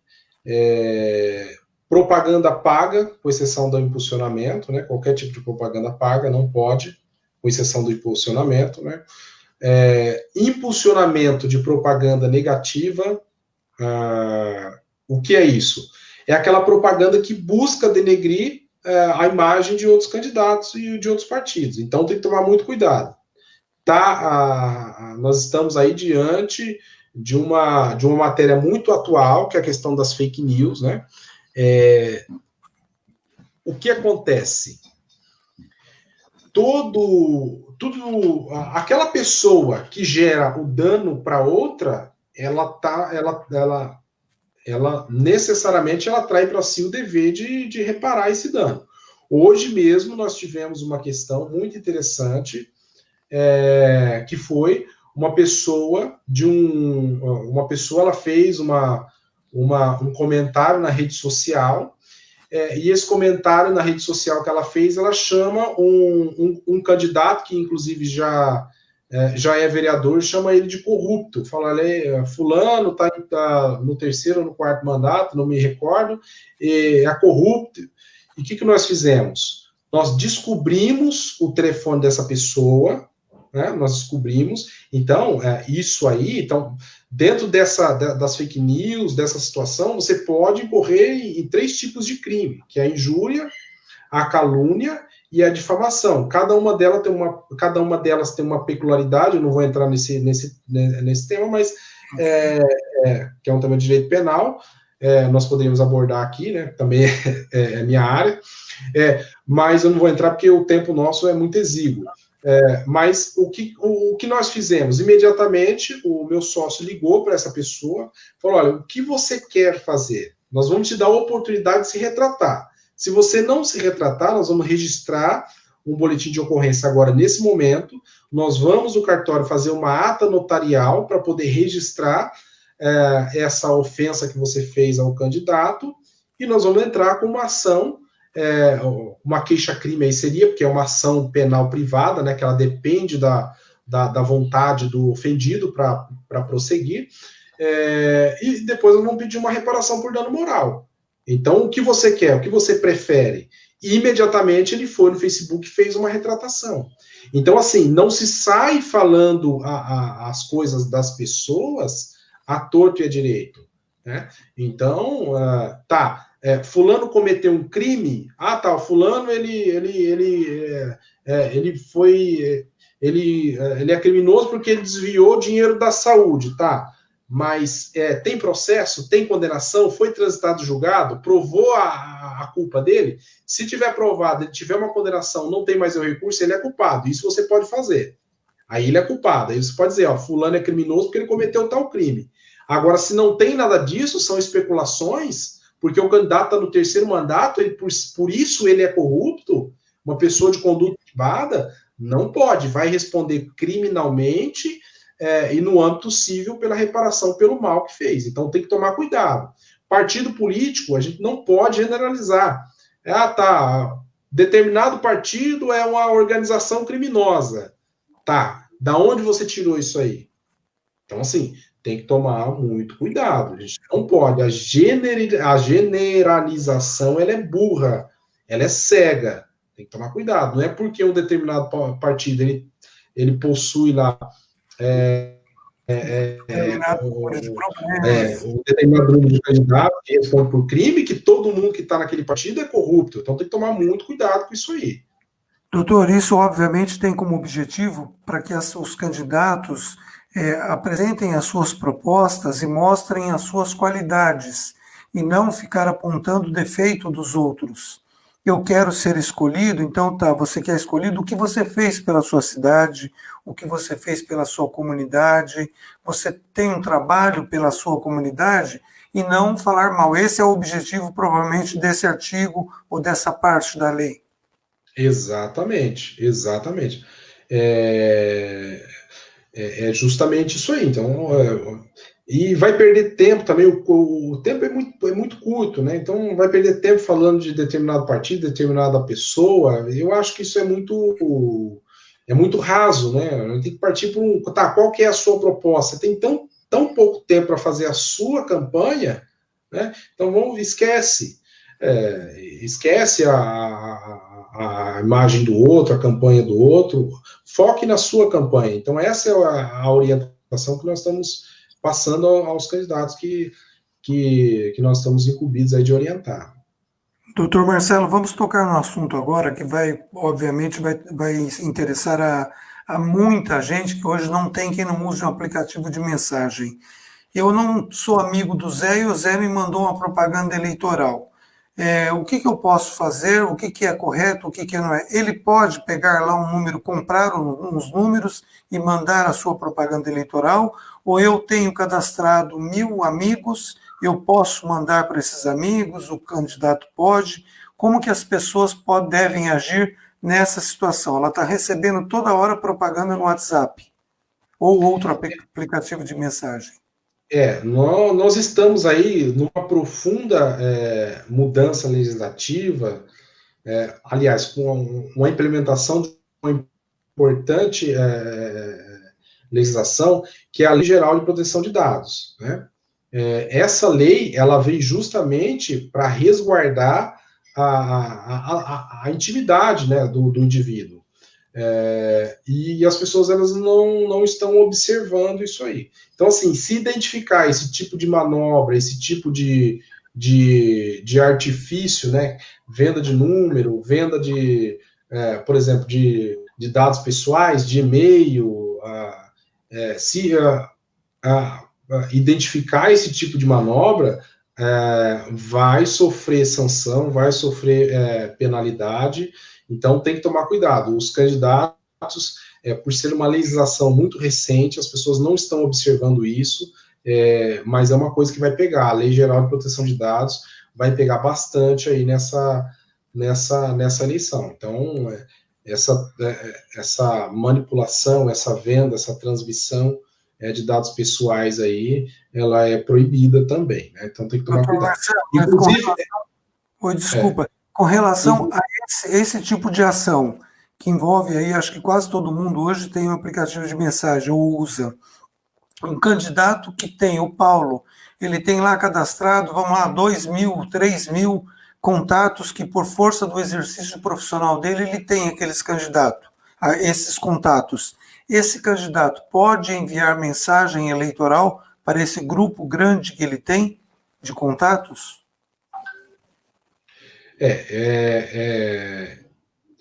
Propaganda paga, com exceção do impulsionamento, né? Qualquer tipo de propaganda paga não pode, com exceção do impulsionamento, né? Impulsionamento de propaganda negativa, o que é isso? É aquela propaganda que busca denegrir a imagem de outros candidatos e de outros partidos. Então, tem que tomar muito cuidado. Nós estamos aí diante de uma matéria muito atual, que é a questão das fake news, né? O que acontece? Aquela pessoa que gera o dano para outra, ela necessariamente ela trai para si o dever de reparar esse dano. Hoje mesmo nós tivemos uma questão muito interessante, que foi uma pessoa ela fez um comentário na rede social, e esse comentário na rede social que ela fez, ela chama um candidato que inclusive já é vereador, chama ele de corrupto, fala, fulano tá no terceiro ou no quarto mandato, não me recordo, é corrupto. E o que nós fizemos? Nós descobrimos o telefone dessa pessoa, né? Nós descobrimos, então, isso aí, então, dentro das fake news, dessa situação, você pode incorrer em 3 tipos de crime, que é a injúria, a calúnia e a difamação. Cada uma delas tem uma peculiaridade, eu não vou entrar nesse tema, mas que é um tema de direito penal, nós poderíamos abordar aqui, né? Também é minha área, mas eu não vou entrar porque o tempo nosso é muito exíguo. Mas o que nós fizemos? Imediatamente, o meu sócio ligou para essa pessoa, falou, olha, o que você quer fazer? Nós vamos te dar a oportunidade de se retratar. Se você não se retratar, nós vamos registrar um boletim de ocorrência agora, nesse momento, nós vamos no cartório fazer uma ata notarial para poder registrar essa ofensa que você fez ao candidato, e nós vamos entrar com uma ação, uma queixa-crime aí seria, porque é uma ação penal privada, né, que ela depende da vontade do ofendido para prosseguir, e depois nós vamos pedir uma reparação por dano moral. Então, o que você quer, o que você prefere? E imediatamente ele foi no Facebook e fez uma retratação. Então, assim, não se sai falando as coisas das pessoas à torto e à direito, né? Então, fulano cometeu um crime, o fulano ele é criminoso porque ele desviou dinheiro da saúde, tá? Mas tem processo, tem condenação, foi transitado julgado, provou a culpa dele? Se tiver provado, ele tiver uma condenação, não tem mais o recurso, ele é culpado. Isso você pode fazer. Aí ele é culpado. Aí você pode dizer, fulano é criminoso porque ele cometeu tal crime. Agora, se não tem nada disso, são especulações, porque o candidato está no terceiro mandato, por isso ele é corrupto, uma pessoa de conduta privada, não pode, vai responder criminalmente e no âmbito civil pela reparação pelo mal que fez. Então tem que tomar cuidado. Partido político, a gente não pode generalizar. Determinado partido é uma organização criminosa. Tá, da onde você tirou isso aí? Então, assim, tem que tomar muito cuidado. A gente não pode. A generalização, ela é burra, ela é cega. Tem que tomar cuidado. Não é porque um determinado partido ele possui lá um determinado número de candidatos que responde por crime, que todo mundo que está naquele partido é corrupto. Então tem que tomar muito cuidado com isso aí. Doutor, isso obviamente tem como objetivo para que os candidatos apresentem as suas propostas e mostrem as suas qualidades, e não ficar apontando o defeito dos outros. Eu quero ser escolhido, então tá, você quer escolhido, o que você fez pela sua cidade, o que você fez pela sua comunidade, você tem um trabalho pela sua comunidade, e não falar mal. Esse é o objetivo, provavelmente, desse artigo ou dessa parte da lei. Exatamente, exatamente. É, é justamente isso aí. Então, e vai perder tempo também. O tempo é muito curto, né? Então, vai perder tempo falando de determinado partido, determinada pessoa. Eu acho que isso é muito raso, né? Tem que partir para um. Tá, qual que é a sua proposta? Você tem tão pouco tempo para fazer a sua campanha, né? Então, esquece. Esquece a imagem do outro, a campanha do outro, foque na sua campanha. Então, essa é a orientação que nós estamos passando aos candidatos que nós estamos incumbidos aí de orientar. Doutor Marcelo, vamos tocar no assunto agora que vai, obviamente, vai interessar a muita gente que hoje não tem quem não use um aplicativo de mensagem. Eu não sou amigo do Zé e o Zé me mandou uma propaganda eleitoral. O que que eu posso fazer? O que que é correto? O que que não é? Ele pode pegar lá um número, comprar uns números e mandar a sua propaganda eleitoral? Ou eu tenho cadastrado 1.000 amigos, eu posso mandar para esses amigos, o candidato pode? Como que as pessoas devem agir nessa situação? Ela está recebendo toda hora propaganda no WhatsApp ou outro aplicativo de mensagem. Nós estamos aí numa profunda mudança legislativa, aliás, com uma implementação de uma importante legislação, que é a Lei Geral de Proteção de Dados, né? Essa lei, ela veio justamente para resguardar a intimidade, né, do indivíduo. E as pessoas elas não estão observando isso aí. Então, assim, se identificar esse tipo de manobra, esse tipo de artifício, né, venda de número, venda por exemplo, de dados pessoais, de e-mail, se identificar esse tipo de manobra, vai sofrer sanção, vai sofrer penalidade, então tem que tomar cuidado. Os candidatos, por ser uma legislação muito recente, as pessoas não estão observando isso, mas é uma coisa que vai pegar. A Lei Geral de Proteção de Dados vai pegar bastante aí nessa eleição. Então, essa manipulação, essa venda, essa transmissão de dados pessoais aí, ela é proibida também, né? Então tem que tomar Doutor cuidado. Marcelo, mas Inclusive, desculpa, com relação a esse tipo de ação, que envolve aí, acho que quase todo mundo hoje tem um aplicativo de mensagem ou usa. Um candidato que tem, o Paulo, ele tem lá cadastrado, vamos lá, 2.000, 3.000 contatos que, por força do exercício profissional dele, ele tem aqueles candidatos, esses contatos. Esse candidato pode enviar mensagem eleitoral para esse grupo grande que ele tem de contatos?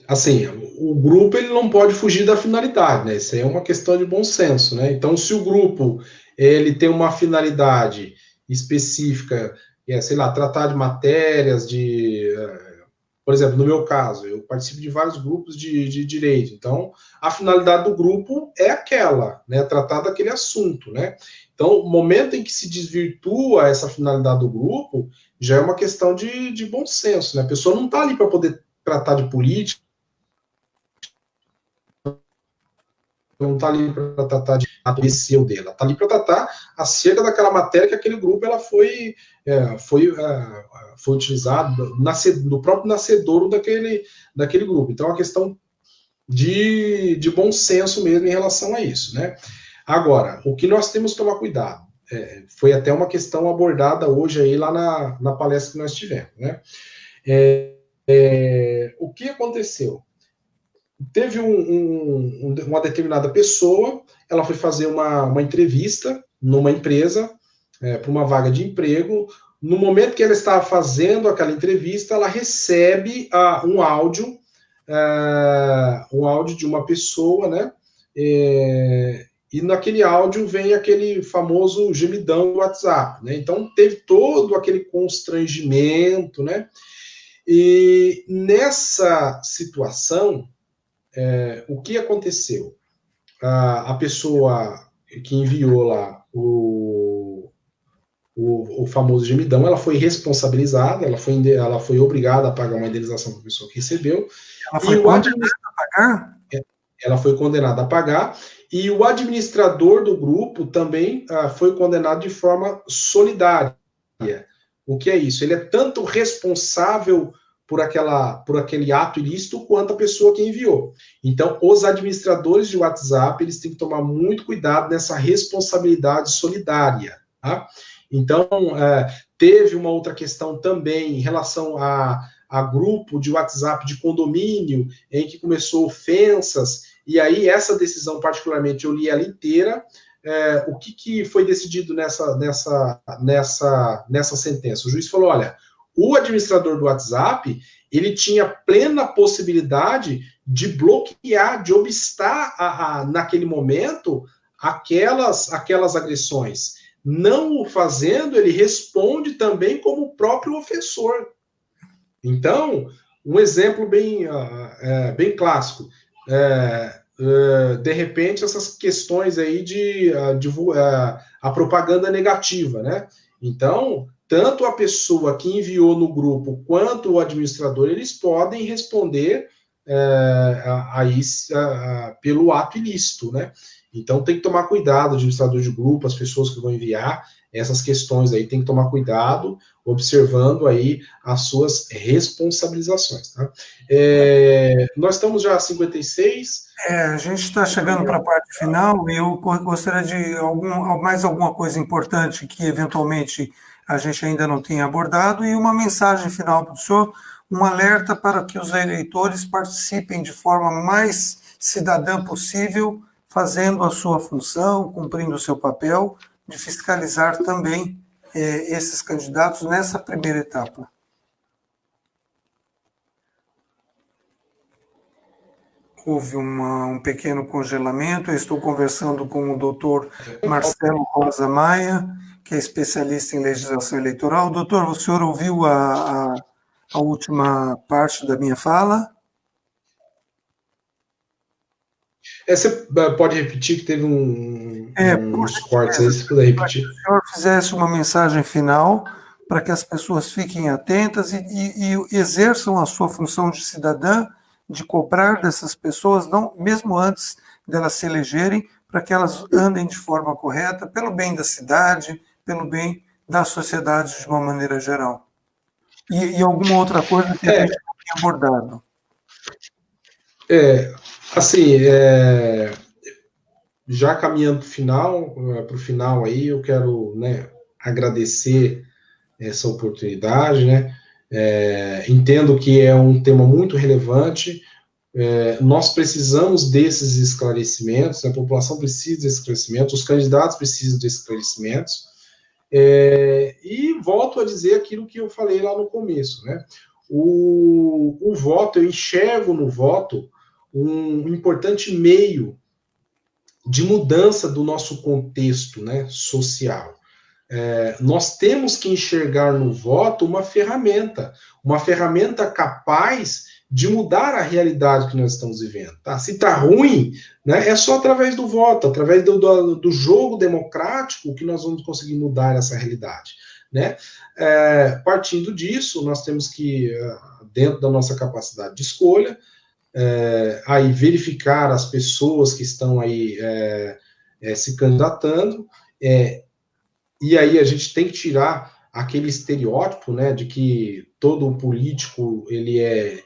assim, o grupo ele não pode fugir da finalidade, né? Isso aí é uma questão de bom senso, né? Então, se o grupo ele tem uma finalidade específica, sei lá, tratar de matérias, por exemplo, no meu caso, eu participo de vários grupos de direito, então a finalidade do grupo é aquela, né? Tratar daquele assunto, né? Então, o momento em que se desvirtua essa finalidade do grupo, já é uma questão de bom senso, né? A pessoa não está ali para poder tratar de política, não está ali para tratar de adoecer o dela, está ali para tratar acerca daquela matéria que aquele grupo ela foi utilizado no próprio nascedouro daquele grupo. Então, é uma questão de bom senso mesmo em relação a isso, né? Agora, o que nós temos que tomar cuidado, foi até uma questão abordada hoje aí lá na palestra que nós tivemos, né? O que aconteceu? Teve uma determinada pessoa, ela foi fazer uma entrevista numa empresa, para uma vaga de emprego. No momento que ela estava fazendo aquela entrevista, ela recebe um áudio um áudio de uma pessoa, né? E naquele áudio vem aquele famoso gemidão do WhatsApp, né? Então teve todo aquele constrangimento, né? E nessa situação, o que aconteceu? A pessoa que enviou lá o famoso gemidão, ela foi responsabilizada, ela foi obrigada a pagar uma indenização para a pessoa que recebeu, Ela e foi condenada a pagar? ela foi condenada a pagar, e o administrador do grupo também foi condenado de forma solidária. O que é isso? Ele é tanto responsável por aquele ato ilícito quanto a pessoa que enviou. Então, os administradores de WhatsApp, eles têm que tomar muito cuidado nessa responsabilidade solidária, tá? Então, teve uma outra questão também em relação a grupo de WhatsApp de condomínio, em que começou ofensas, e aí essa decisão, particularmente, eu li ela inteira. O que foi decidido nessa sentença? O juiz falou, olha, o administrador do WhatsApp, ele tinha plena possibilidade de bloquear, de obstar naquele momento aquelas agressões. Não o fazendo, ele responde também como o próprio ofensor. Então, um exemplo bem clássico. De repente, essas questões aí a propaganda negativa, né? Então, tanto a pessoa que enviou no grupo quanto o administrador, eles podem responder pelo ato ilícito, né? Então, tem que tomar cuidado, administrador de grupo, as pessoas que vão enviar essas questões aí, tem que tomar cuidado, observando aí as suas responsabilizações, tá? Nós estamos já a 56. A gente está chegando para a parte final e eu gostaria de mais alguma coisa importante que eventualmente a gente ainda não tenha abordado e uma mensagem final para o senhor, um alerta para que os eleitores participem de forma mais cidadã possível, fazendo a sua função, cumprindo o seu papel de fiscalizar também esses candidatos nessa primeira etapa. Houve um pequeno congelamento. Eu estou conversando com o doutor Marcelo Rosa Maia, que é especialista em legislação eleitoral. Doutor, o senhor ouviu a última parte da minha fala? Você pode repetir, que teve uns cortes aí, se puder repetir. Para que o senhor fizesse uma mensagem final, para que as pessoas fiquem atentas e exerçam a sua função de cidadã, de cobrar dessas pessoas, não, mesmo antes delas se elegerem, para que elas andem de forma correta, pelo bem da cidade, pelo bem da sociedade de uma maneira geral. E alguma outra coisa que a gente não tenha abordado? Assim, já caminhando para o final aí, eu quero, né, agradecer essa oportunidade, né? Entendo que é um tema muito relevante. Nós precisamos desses esclarecimentos, a população precisa desses esclarecimentos, os candidatos precisam desses esclarecimentos. E volto a dizer aquilo que eu falei lá no começo, né? O voto, eu enxergo no voto um importante meio de mudança do nosso contexto, né, social. Nós temos que enxergar no voto uma ferramenta capaz de mudar a realidade que nós estamos vivendo. Tá? Se está ruim, né, é só através do voto, através do jogo democrático que nós vamos conseguir mudar essa realidade. Né? Partindo disso, nós temos que, dentro da nossa capacidade de escolha, aí verificar as pessoas que estão aí se candidatando, e aí a gente tem que tirar aquele estereótipo, né, de que todo político ele é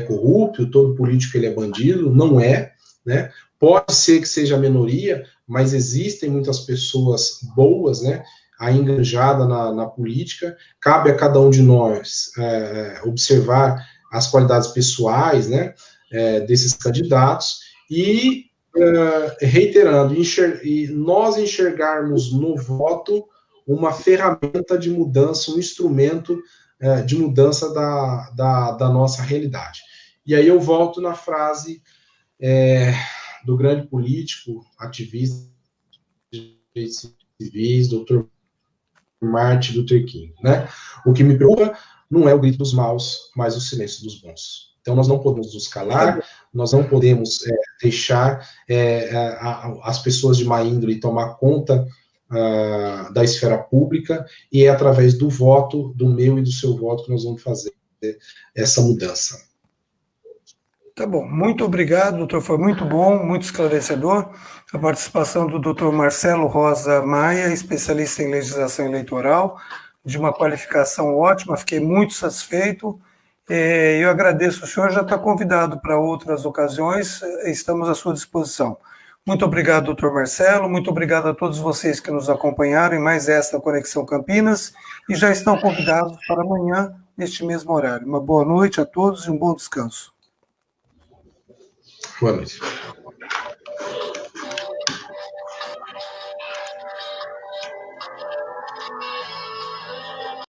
corrupto, todo político ele é bandido. Não é, né? Pode ser que seja a minoria, mas existem muitas pessoas boas, né, aí enganjada na política. Cabe a cada um de nós observar as qualidades pessoais, né, desses candidatos e, reiterando, nós enxergarmos no voto uma ferramenta de mudança, um instrumento de mudança da nossa realidade. E aí eu volto na frase do grande político, ativista de direitos civis, Dr. Martin Luther King, né? O que me preocupa não é o grito dos maus, mas o silêncio dos bons. Então, nós não podemos nos calar, nós não podemos deixar as pessoas de má índole tomar conta da esfera pública, e é através do voto, do meu e do seu voto, que nós vamos fazer essa mudança. Tá bom, muito obrigado, doutor, foi muito bom, muito esclarecedor a participação do doutor Marcelo Rosa Maia, especialista em legislação eleitoral, de uma qualificação ótima, fiquei muito satisfeito. Eu agradeço, o senhor já está convidado para outras ocasiões, estamos à sua disposição. Muito obrigado, doutor Marcelo, muito obrigado a todos vocês que nos acompanharam em mais esta Conexão Campinas, e já estão convidados para amanhã, neste mesmo horário. Uma boa noite a todos e um bom descanso. Boa noite.